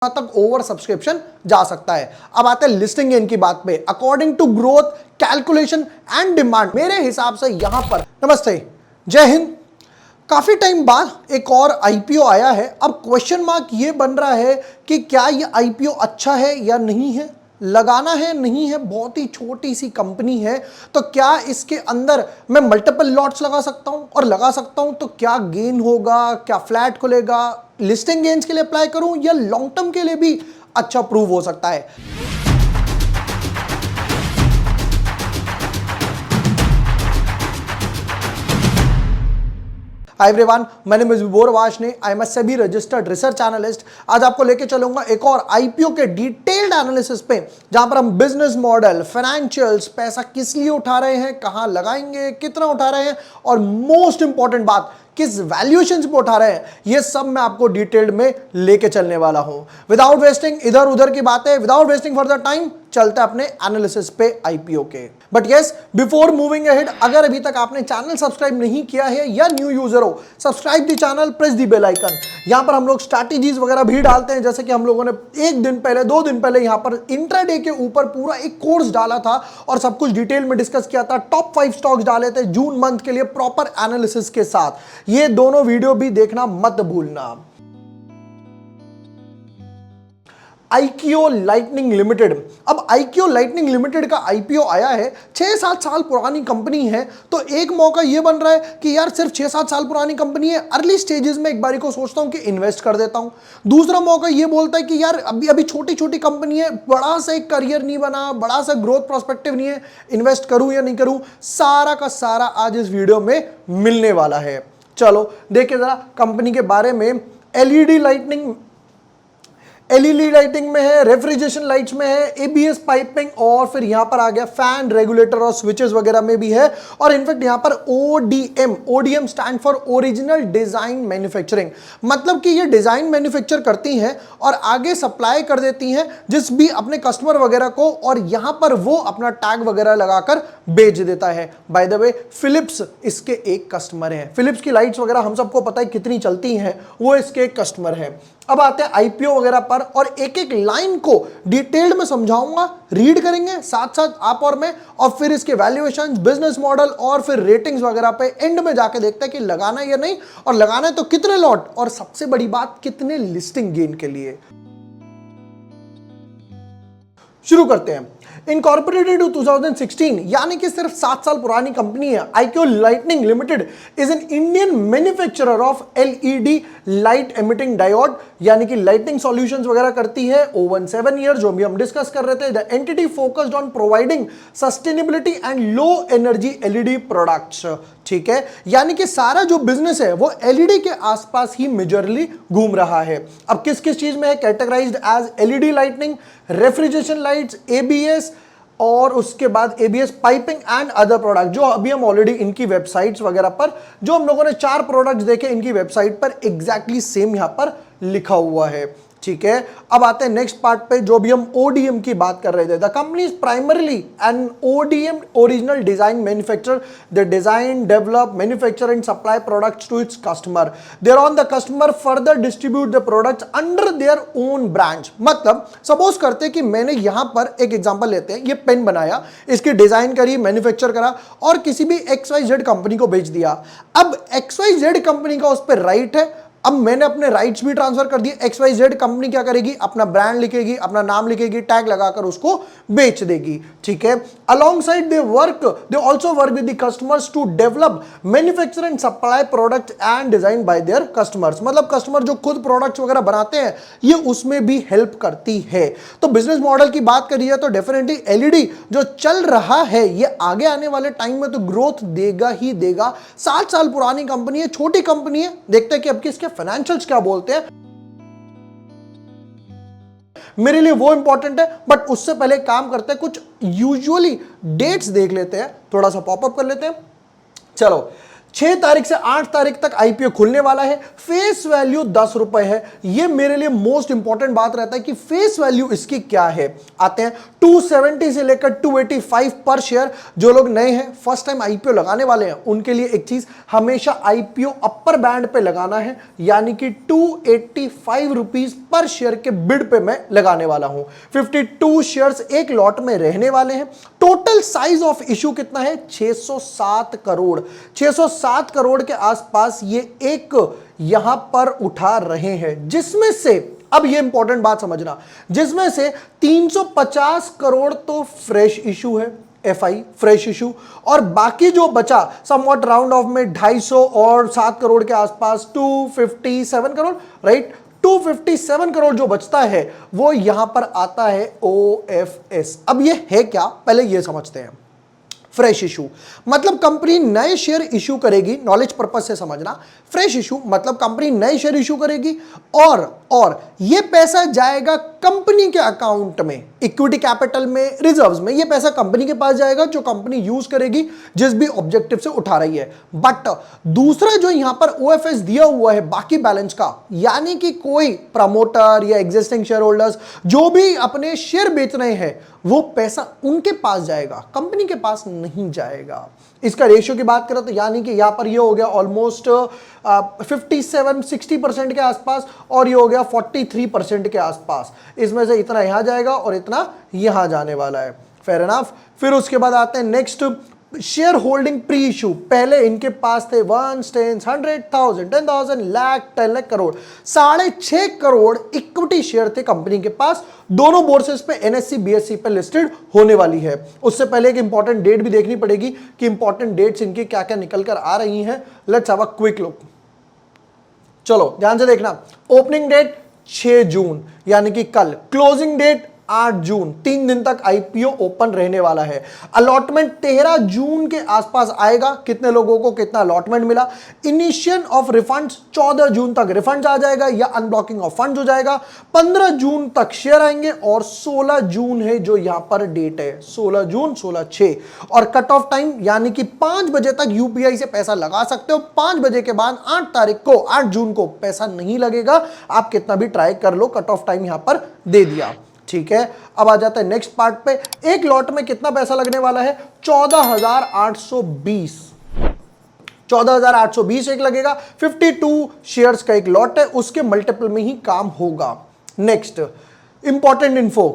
तक over subscription जा सकता है। अब आते हैं लिस्टिंग गेन की बात पे। According to growth calculation and demand, मेरे हिसाब से यहां पर, नमस्ते, जय हिंद, काफी टाइम बाद एक और आईपीओ आया है। अब क्वेश्चन मार्क ये बन रहा है कि क्या ये आईपीओ अच्छा है या नहीं है, लगाना है नहीं है। बहुत ही छोटी सी कंपनी है, तो क्या इसके अंदर मैं मल्टीपल लॉट्स लगा सकता हूं, और लगा सकता हूं तो क्या गेन होगा, क्या फ्लैट खुलेगा, लिस्टिंग गेन्स के लिए अप्लाई करूं या लॉन्ग टर्म के लिए भी अच्छा प्रूव हो सकता है। Hi everyone, my name is Vibhor Varshney, I am a SEBI registered research analyst. आज आपको लेके चलूंगा एक और आईपीओ के डिटेल्ड एनालिसिस पे, जहां पर हम बिजनेस मॉडल, फाइनेंशियल्स, पैसा किस लिए उठा रहे हैं, कहां लगाएंगे, कितना उठा रहे हैं, और मोस्ट इंपॉर्टेंट बात, किस वैल्यूएशन पे उठा रहे हैं, ये सब मैं आपको डिटेल्ड में लेके चलने वाला हूं। विदाउट वेस्टिंग इधर उधर की बातें, विदाउट वेस्टिंग फर्दर टाइम, चलते अपने एनालिसिस पे आईपीओ के। But yes, before moving ahead, अगर अभी तक आपने चैनल सब्सक्राइब नहीं किया है या न्यू यूजर हो, subscribe the channel, press the bell icon. यहां पर हम लोग स्ट्रैटेजीज वगैरह भी डालते हैं, जैसे कि हम लोगों ने एक दिन पहले, 2 दिन पहले यहां पर इंट्राडे के ऊपर पूरा एक कोर्स डाला था और सब कुछ डिटेल में डिस्कस किया था। टॉप 5 स्टॉक्स डाले थे जून मंथ के लिए प्रॉपर एनालिसिस के साथ। ये दोनों वीडियो भी देखना मत भूलना। IQ lightning limited. अब आईक्यू लाइटनिंग लिमिटेड का आईपीओ आया है। 6-7 साल पुरानी कंपनी है, तो एक मौका यह बन रहा है कि यार सिर्फ 6-7 साल पुरानी कंपनी है, अर्ली स्टेजेस में एक बारी को सोचता हूं कि इन्वेस्ट कर देता हूं। दूसरा मौका यह बोलता है कि यार अभी अभी छोटी छोटी कंपनी है, बड़ा सा एक करियर नहीं बना, बड़ा सा ग्रोथ प्रोस्पेक्टिव नहीं है, इन्वेस्ट करूं या नहीं करूं, सारा का सारा आज इस वीडियो में मिलने वाला है। चलो देखिए जरा कंपनी के बारे में। एलईडी लाइटिंग में है, रेफ्रिजरेशन लाइट्स में है, एबीएस पाइपिंग, और फिर यहां पर आ गया फैन रेगुलेटर और स्विचेस वगैरह में भी है। और इनफैक्ट यहां पर ODM stand for original design manufacturing, मतलब कि ये डिजाइन मैन्युफैक्चर करती हैं और आगे सप्लाई कर देती हैं जिस भी अपने कस्टमर वगैरह को, और यहां पर वो अपना टैग वगैरह लगाकर बेच देता है। बाय द वे, फिलिप्स इसके एक कस्टमर है। फिलिप्स की लाइट्स वगैरह हम सबको पता है कितनी चलती हैं, वो इसके एक कस्टमर है। अब आते हैं आईपीओ वगैरह पर, और एक एक लाइन को डिटेल्ड में समझाऊंगा, रीड करेंगे साथ साथ आप और मैं, और फिर इसके वैल्यूएशन, बिजनेस मॉडल और फिर रेटिंग्स वगैरह पे एंड में जाके देखते हैं कि लगाना है या नहीं, और लगाना है तो कितने लॉट, और सबसे बड़ी बात कितने लिस्टिंग गेन के लिए। शुरू करते हैं। इनकॉर्पोरेटेड 2016, यानी कि सिर्फ 7 साल पुरानी कंपनी है। IQ lightning limited is an Indian manufacturer of LED light emitting diode, यानी कि लाइटिंग सॉल्यूशंस वगैरह करती है। ओवर 7 ईयर, जो भी हम डिस्कस कर रहे थे। The entity focused on providing sustainability and low energy LED products. ठीक है, यानी कि सारा जो बिजनेस है वो एलईडी के आसपास ही मेजरली घूम रहा है। अब किस किस चीज में है categorised as LED lightning, refrigeration lights, ABS, और उसके बाद ABS piping and other product, जो अभी हम ऑलरेडी इनकी वेबसाइट्स वगैरह पर, जो हम लोगों ने 4 प्रोडक्ट्स देखे इनकी वेबसाइट पर, एग्जैक्टली सेम यहां पर लिखा हुआ है। ठीक है, अब आते हैं नेक्स्ट पार्ट पे, जो भी हम ओडीएम की बात कर रहे थे। The company is primarily an ODM, original design manufacturer. The design, develop, manufacture and supply products to its customer. There on the customer further distribute the products under their own branch. मतलब suppose करते हैं कि मैंने यहां पर एक example लेते हैं, ये पेन बनाया, इसकी डिजाइन करी, मैन्युफैक्चर करा, और किसी भी XYZ कंपनी को बेच दिया। अब XYZ कंपनी का उस पर राइट है, अब मैंने अपने राइट्स भी ट्रांसफर कर दिए। XYZ कंपनी क्या करेगी, अपना ब्रांड लिखेगी, अपना नाम लिखेगी, टैग लगाकर उसको बेच देगी। ठीक है, alongside they also work with the customers to develop, manufacture and supply product and design by their customers. मतलब कस्टमर जो खुद प्रोडक्ट्स वगैरह बनाते हैं, ये उसमें भी हेल्प करती है। तो बिजनेस मॉडल की बात करिए तो डेफिनेटली एलईडी जो चल रहा है, ये आगे आने वाले टाइम में तो ग्रोथ देगा ही देगा। 7 साल पुरानी कंपनी है, छोटी कंपनी है। देखते हैं कि अब किसके फाइनेंशियल्स क्या बोलते हैं, मेरे लिए वो इंपॉर्टेंट है। बट उससे पहले काम करते हैं, कुछ यूजुअली डेट्स देख लेते हैं, थोड़ा सा पॉपअप कर लेते हैं। चलो 6 तारीख से 8 तारीख तक आईपीओ खुलने वाला है। फेस वैल्यू 10 रुपए है। ये मेरे लिए मोस्ट इंपॉर्टेंट बात रहता है कि फेस वैल्यू इसकी क्या है। आते हैं 270 से लेकर 285 पर शेयर। जो लोग नए हैं, फर्स्ट टाइम आईपीओ लगाने वाले हैं, उनके लिए एक चीज, हमेशा आईपीओ अपर बैंड पे लगाना है, यानी कि 285 रुपीज पर शेयर के बिड पे मैं लगाने वाला हूं। 52 शेयर्स एक लॉट में रहने वाले हैं। टोटल साइज ऑफ इशू कितना है? 607 करोड़। 607 करोड़ के आसपास ये एक यहां पर उठा रहे हैं, जिसमें से, अब ये इंपॉर्टेंट बात समझना, जिसमें से 350 करोड़ तो फ्रेश इशू है, एफआई फ्रेश इशू, और बाकी जो बचा समवॉट राउंड ऑफ में 250 और 7 करोड़ के आसपास 257 करोड़, राइट, 257 करोड़ जो बचता है वो यहां पर आता है ओएफएस। अब ये है क्या, पहले ये समझते हैं। फ्रेश इशू मतलब कंपनी नए शेयर इशू करेगी, नॉलेज पर्पस से समझना। फ्रेश इशू मतलब कंपनी नए शेयर इशू करेगी और ये पैसा जाएगा कंपनी के अकाउंट में, इक्विटी कैपिटल में, रिजर्व्स में। ये पैसा कंपनी के पास जाएगा जो कंपनी यूज करेगी जिस भी ऑब्जेक्टिव से उठा रही है। बट दूसरा जो यहां पर ओएफएस दिया हुआ है बाकी बैलेंस का, यानी कि कोई प्रमोटर या एग्जिस्टिंग शेयर होल्डर्स जो भी अपने शेयर बेच रहे हैं, वो पैसा उनके पास जाएगा, कंपनी के पास नहीं जाएगा। इसका रेशियो की बात करें तो यानी कि यहां पर ये हो गया ऑलमोस्ट 57-60% के आसपास, और ये हो गया 43% के आसपास। इसमें से इतना यहां जाएगा और इतना यहां जाने वाला है। Fair enough. फिर उसके बाद आते हैं next, share holding pre issue. पहले इनके पास थे 1, 10, 100,000, 10,000, लाख, 10 लाख करोड़, 6.5 करोड़ इक्विटी शेयर थे कंपनी के पास। दोनों बोर्सेस पे, एनएससी बीएससी पे लिस्टेड होने वाली है। उससे पहले एक इंपॉर्टेंट डेट भी देखनी पड़ेगी कि इंपॉर्टेंट डेट्स इनकी क्या क्या निकल कर आ रही हैं। Let's have a quick look. चलो ध्यान से देखना। ओपनिंग डेट 6 जून यानी कि कल। क्लोजिंग डेट 8 जून। 3 दिन तक आईपीओ ओपन रहने वाला है। अलॉटमेंट 13 जून के आसपास आएगा। कितने लोगों को कितना अलॉटमेंट मिला। इनिशियल ऑफ रिफंड्स 14 जून तक रिफंड्स आ जाएगा या अनब्लॉकिंग ऑफ फंड्स हो जाएगा। 15 जून तक शेयर आएंगे और 16 जून है जो यहां पर डेट है, 16 जून, 16/6। और कट ऑफ टाइम यानी कि 5 बजे तक यूपीआई से पैसा लगा सकते हो। 5 बजे के बाद 8 जून को पैसा नहीं लगेगा। आप कितना भी ट्राई कर लो, कट ऑफ टाइम यहां पर दे दिया। ठीक है, अब आ जाता है नेक्स्ट पार्ट पे। एक लॉट में कितना पैसा लगने वाला है? 14,820। 14,820 एक लगेगा। 52 शेयर्स का एक लॉट है, उसके मल्टीपल में ही काम होगा। नेक्स्ट इंपॉर्टेंट इन्फो,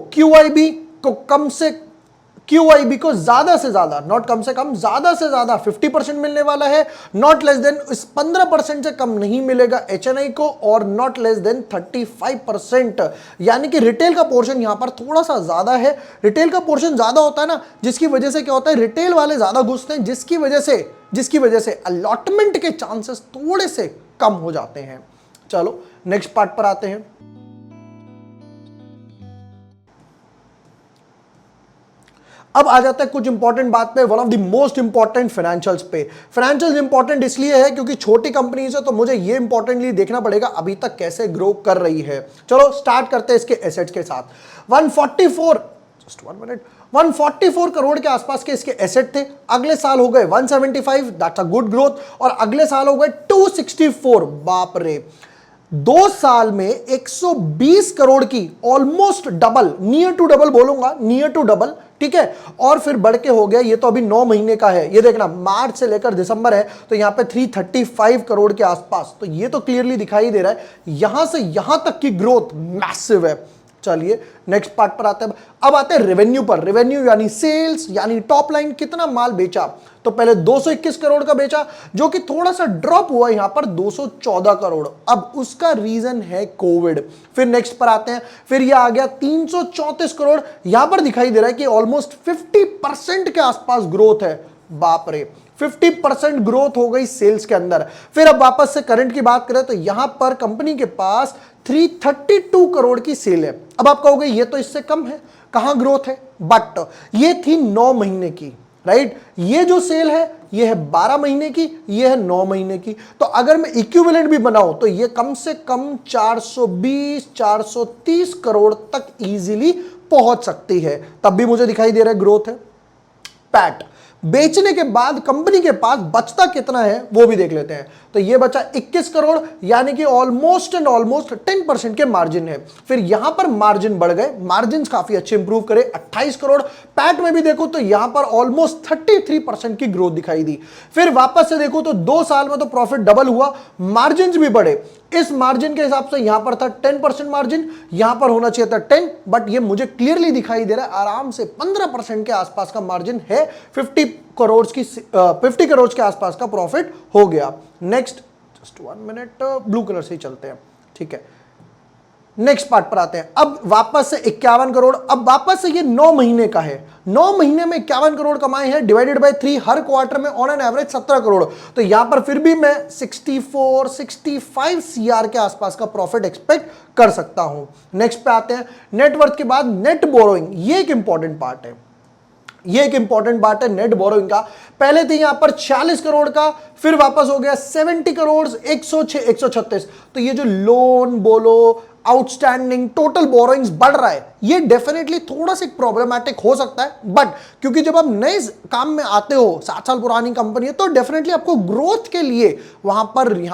क्यूआईबी को ज्यादा से ज्यादा, नॉट कम से कम, ज्यादा से ज्यादा 50% मिलने वाला है। नॉट लेस देन, इस 15% से कम नहीं मिलेगा एचएनआई को, और नॉट लेस देन 35%। यानी कि रिटेल का पोर्शन यहां पर थोड़ा सा ज्यादा है। रिटेल का पोर्शन ज्यादा होता है ना, जिसकी वजह से क्या होता है, रिटेल वाले ज्यादा घुसते हैं, जिसकी वजह से अलॉटमेंट के चांसेस थोड़े से कम हो जाते हैं। चलो नेक्स्ट पार्ट पर आते हैं। अब आ जाता है कुछ इंपॉर्टेंट बात पे, one of the most important financials पे। फाइनेंशियल्स इंपॉर्टेंट इसलिए है क्योंकि छोटी कंपनीज है, तो मुझे ये इंपॉर्टेंटली देखना पड़ेगा अभी तक कैसे ग्रो कर रही है। चलो स्टार्ट करते हैं इसके एसेट्स के साथ। 144 करोड़ के आसपास के इसके एसेट थे। अगले साल हो गए 175, दैट्स अ गुड ग्रोथ, और अगले साल हो गए 264। बाप रे, 2 साल में 120 करोड़ की, almost double, near to double बोलूंगा, नियर टू डबल, ठीक है। और फिर बढ़ के हो गया, ये तो अभी 9 महीने का है, ये देखना मार्च से लेकर दिसंबर है, तो यहां पे 335 करोड़ के आसपास। तो ये तो क्लियरली दिखाई दे रहा है यहां से यहां तक की ग्रोथ मैसिव है। चलिए नेक्स्ट पार्ट पर आते हैं। अब आते हैं रेवेन्यू पर। रेवेन्यू यानी सेल्स, यानी टॉप लाइन, कितना माल बेचा। तो पहले 221 करोड़ का बेचा, जो कि थोड़ा सा ड्रॉप हुआ यहां पर 214 करोड़। अब उसका रीजन है कोविड। फिर नेक्स्ट पर आते हैं, फिर यह आ गया 334 करोड़। यहां पर दिखाई दे रहा है कि ऑलमोस्ट 50% के आसपास ग्रोथ है। बाप रे, 50% ग्रोथ हो गई सेल्स के अंदर। फिर अब वापस से करंट की बात करें तो यहां पर कंपनी के पास 332 करोड़ की सेल है। अब आप कहोगे ये तो इससे कम है, कहां ग्रोथ है, बट ये थी 9 महीने की, राइट। ये जो सेल है ये है 12 महीने की, ये है 9 महीने की। तो अगर मैं इक्विवेलेंट भी बनाऊं तो ये कम से कम 420-430 करोड़ तक इजीली पहुंच सकती है। तब भी मुझे दिखाई दे रहा है ग्रोथ है। पैट, बेचने के बाद कंपनी के पास बचता कितना है वो भी देख लेते हैं। तो ये बचा 21 करोड़, यानी कि ऑलमोस्ट एंड ऑलमोस्ट 10% के मार्जिन है। फिर यहां पर मार्जिन बढ़ गए, मार्जिन काफी अच्छे इंप्रूव करे, 28 करोड़। पैट में भी देखो तो यहां पर ऑलमोस्ट 33% की ग्रोथ दिखाई दी। फिर वापस से देखो तो 2 साल में तो प्रॉफिट डबल हुआ, मार्जिन भी बढ़े। इस मार्जिन के हिसाब से यहां पर था 10% मार्जिन, यहां पर होना चाहिए था 10, बट ये मुझे क्लियरली दिखाई दे रहा है आराम से 15% के आसपास का मार्जिन है। 50 करोड़ के आसपास का प्रॉफिट हो गया। Next, just 1 minute, blue colour से ही चलते हैं, ठीक है। नेक्स्ट पार्ट पर आते हैं। अब वापस से 51 करोड़, अब वापस से ये 9 महीने का है। 9 महीने में 51 करोड़ कमाए हैं, डिवाइडेड बाय 3, हर क्वार्टर में ऑन एन एवरेज 17 करोड़। तो यहां पर फिर भी मैं 64-65 सीआर के आसपास का प्रॉफिट एक्सपेक्ट कर सकता हूं। नेक्स्ट पे आते हैं, नेटवर्थ के बाद नेट बोरोइंग। ये एक इंपॉर्टेंट पार्ट है, ये एक इंपॉर्टेंट पार्ट है नेट बोरोइंग का। पहले थे यहां पर 40 करोड़ का, फिर वापस हो गया 70 करोड़, 106, 136। तो ये जो लोन बोलो, आउटस्टैंडिंग, टोटल बोरोइंग्स बढ़ रहा है, ये डेफिनेटली थोड़ा सा प्रॉब्लमैटिक हो सकता है। बट क्योंकि जब आप नए काम में आते हो, 7 साल पुरानी कंपनी है, तो डेफिनेटली आपको ग्रोथ के लिए यहां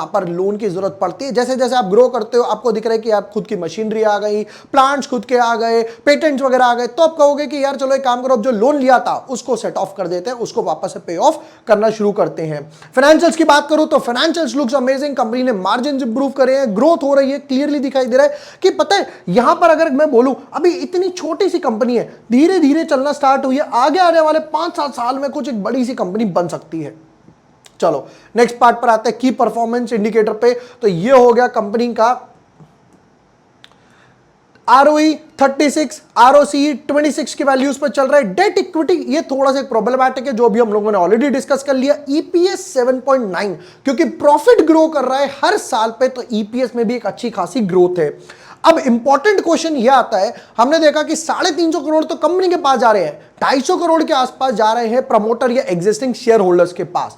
पर लोन की जरूरत पड़ती है। जैसे जैसे आप ग्रो करते हो, आपको दिख रहा है कि आप खुद की मशीनरी आ गई, प्लांट्स खुद के आ गए, पेटेंट्स वगैरह आ गए, तो आप कहोगे कि यार चलो एक काम करो, अब जो लोन लिया था उसको सेट ऑफ कर देते हैं, उसको वापस से पे ऑफ करना शुरू करते हैं। फाइनेंशियल्स की बात करूं तो फाइनेंशियल्स लुक्स अमेजिंग, कंपनी ने मार्जिन इंप्रूव करे हैं, ग्रोथ हो रही है, क्लियरली दिखाई दे रहा है कि पता है यहां पर अगर मैं बोलूं अभी इतनी छोटी सी कंपनी है, धीरे धीरे चलना स्टार्ट हुई है, आगे आने वाले 5-7 साल में कुछ एक बड़ी सी कंपनी बन सकती है। चलो नेक्स्ट पार्ट पर आते हैं, की परफॉर्मेंस इंडिकेटर पे। तो ये हो गया कंपनी का ROE 36, ROCE 26 की वैल्यूज पर चल रहा है। डेट इक्विटी ये थोड़ा सा प्रॉब्लमैटिक है, जो भी हम लोगों ने ऑलरेडी डिस्कस कर लिया। EPS 7.9, क्योंकि प्रॉफिट ग्रो कर रहा है हर साल पे, तो EPS में भी एक अच्छी खासी ग्रोथ है। अब इंपॉर्टेंट क्वेश्चन यह आता है, हमने देखा कि 350 करोड़ तो कंपनी के पास जा रहे हैं, 250 करोड़ के आसपास जा रहे हैं प्रमोटर या एग्जिस्टिंग शेयर होल्डर्स के पास।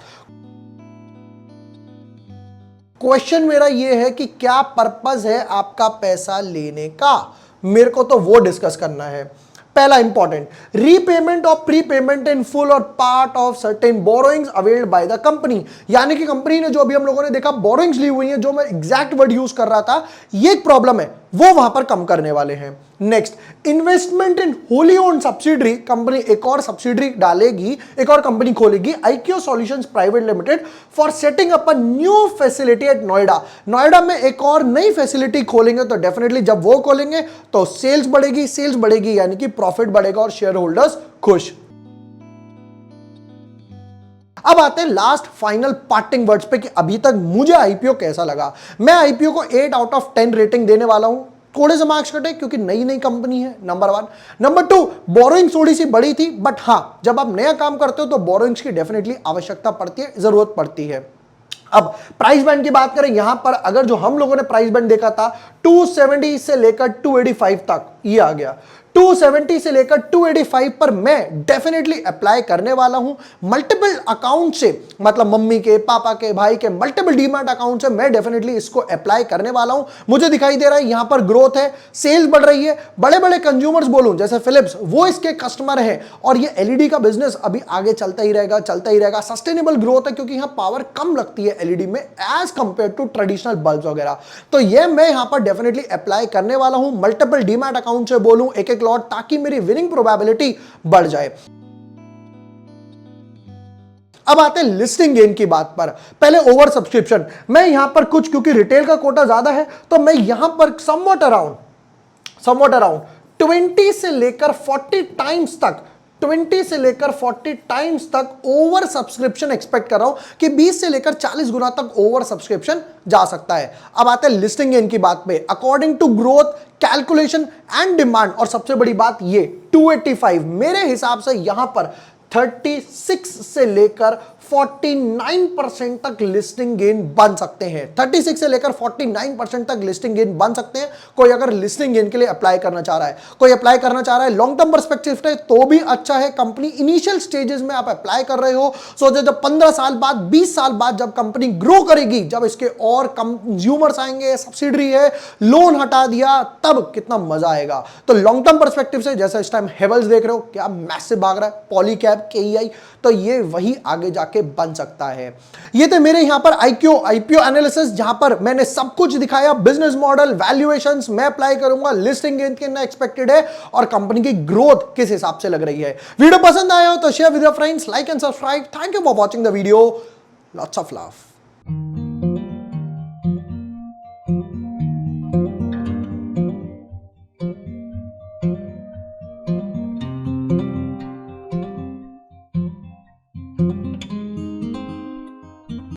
क्वेश्चन मेरा यह है कि क्या पर्पस है आपका पैसा लेने का, मेरे को तो वो डिस्कस करना है। पहला important, repayment of prepayment in full और part of certain borrowings availed by the company. यानी कि कंपनी ने जो अभी हम लोगों ने देखा बोरोइंग्स ली हुई हैं, जो मैं एग्जैक्ट वर्ड यूज कर रहा था, ये एक प्रॉब्लम है, वो वहां पर कम करने वाले हैं। नेक्स्ट, इन्वेस्टमेंट इन होली ओन्ड सब्सिडरी, कंपनी एक और सब्सिडरी डालेगी, एक और कंपनी खोलेगी, IKO solutions private limited, for setting up a new facility eight Noida. Noida में एक और नई फैसिलिटी खोलेंगे, तो डेफिनेटली जब वो खोलेंगे तो सेल्स बढ़ेगी यानी कि प्रॉफिट बढ़ेगा और शेयर होल्डर्स खुश। अब आते हैं लास्ट फाइनल पार्टिंग वर्ड्स पे कि अभी तक मुझे IPO कैसा लगा। मैं IPO को 8 आउट ऑफ 10 रेटिंग देने वाला हूं, थोड़े से मार्क्स कटे क्योंकि नई कंपनी है, नंबर 1। नंबर 2, बोरोइंग थोड़ी सी बड़ी थी, बट हां जब आप नया काम करते हो तो बोरोइंग्स की डेफिनेटली आवश्यकता पड़ती है, जरूरत पड़ती है। अब प्राइस बैंड की बात करें, यहां पर अगर जो हम लोगों ने प्राइस बैंड देखा था 270 से लेकर 285 तक, ये आ गया। 270 से लेकर 285 पर मैं डेफिनेटली अप्लाई करने वाला हूं। मल्टीपल अकाउंट से, मतलब मम्मी के, पापा के, भाई के मल्टीपल डीमैट अकाउंट से मैं डेफिनेटली इसको अप्लाई करने वाला हूं। मुझे दिखाई दे रहा है यहां पर ग्रोथ है, सेल्स बढ़ रही है, बड़े बड़े कंज्यूमर्स बोलूं जैसे फिलिप्स, वो इसके कस्टमर है, और ये LED का बिजनेस अभी आगे चलता ही रहेगा। सस्टेनेबल ग्रोथ है क्योंकि यहां पावर कम लगती है LED में as compare to traditional bulb वगैरह। तो ये मैं यहां पर डेफिनेटली अप्लाई करने वाला हूं, मल्टीपल डीमैट अकाउंट से बोलूं एक लॉट, ताकि मेरी विनिंग प्रोबेबिलिटी बढ़ जाए। अब आते हैं लिस्टिंग गेन की बात पर। पहले ओवर सब्सक्रिप्शन, मैं यहां पर कुछ, क्योंकि रिटेल का कोटा ज्यादा है, तो मैं यहां पर समवट अराउंड 20 से लेकर 40 टाइम्स तक, 20 से लेकर 40 टाइम्स तक ओवर सब्सक्रिप्शन एक्सपेक्ट कर रहा हूं कि 20 से लेकर 40 गुना तक ओवर सब्सक्रिप्शन जा सकता है। अब आते हैं लिस्टिंग गेन की बात पे, according to growth, calculation and demand, और सबसे बड़ी बात ये 285, मेरे हिसाब से यहां पर 36 से लेकर 49% तक लिस्टिंग गेन बन सकते हैं। 36 से लेकर 49% तक लिस्टिंग गेन बन सकते हैं। कोई अगर लिस्टिंग गेन के लिए अप्लाई करना चाह रहा है, कोई अप्लाई करना चाह रहा है लॉन्ग टर्म पर्सपेक्टिव से, तो भी अच्छा है। कंपनी इनिशियल स्टेजेस में आप अप्लाई कर रहे हो, सोचो जब 15 साल बाद, 20 साल बाद जब कंपनी ग्रो करेगी, जब इसके और कंज्यूमर्स आएंगे, सब्सिडी है, लोन हटा दिया, तब कितना मजा आएगा। तो लॉन्ग टर्म पर्सपेक्टिव से जैसा इस टाइम हेवल्स देख रहे हो क्या मैसिव भाग रहा है, पॉलीकैब, केईआई, तो ये वही आगे जाके बन सकता है। ये थे मेरे यहां पर आईपीओ एनालिसिस, जहां पर मैंने सब कुछ दिखाया, बिजनेस मॉडल, वैल्यूएशंस मैं अप्लाई करूंगा, लिस्टिंग गेन कितना एक्सपेक्टेड है और कंपनी की ग्रोथ किस हिसाब से लग रही है। वीडियो पसंद आया हो तो share with your friends, like and subscribe. Thank you for watching the video. Lots of love.